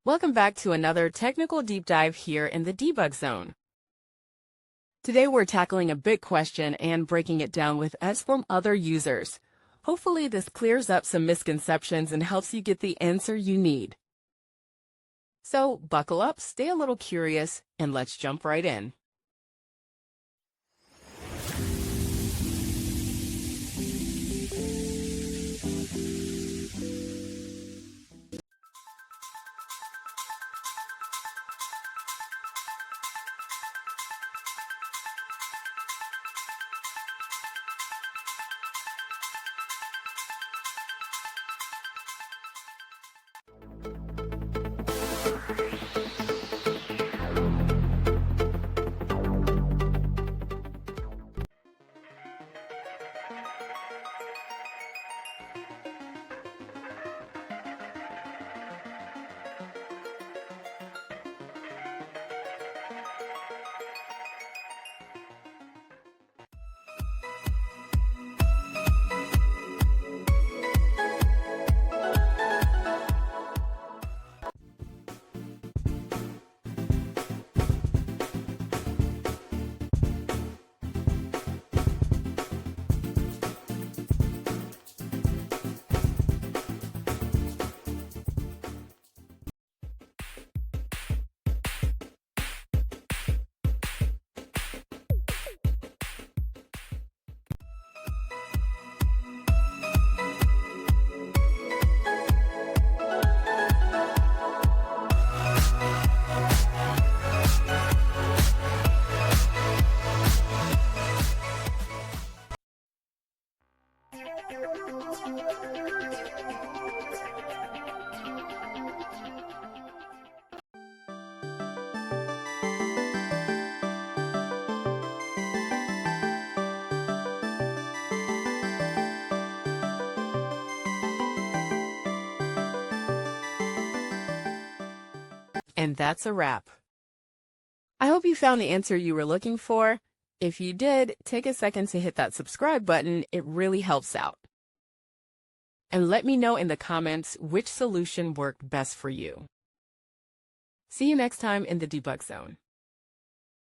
Welcome back to another technical deep dive here in the debug zone. Today we're tackling a big question and breaking it down with us from other users. Hopefully this clears up some misconceptions and helps you get the answer you need. So buckle up, stay a little curious, and let's jump right in. And that's a wrap. I hope you found the answer you were looking for. If you did, take a second to hit that subscribe button. It really helps out. And let me know in the comments which solution worked best for you. See you next time in the debug zone.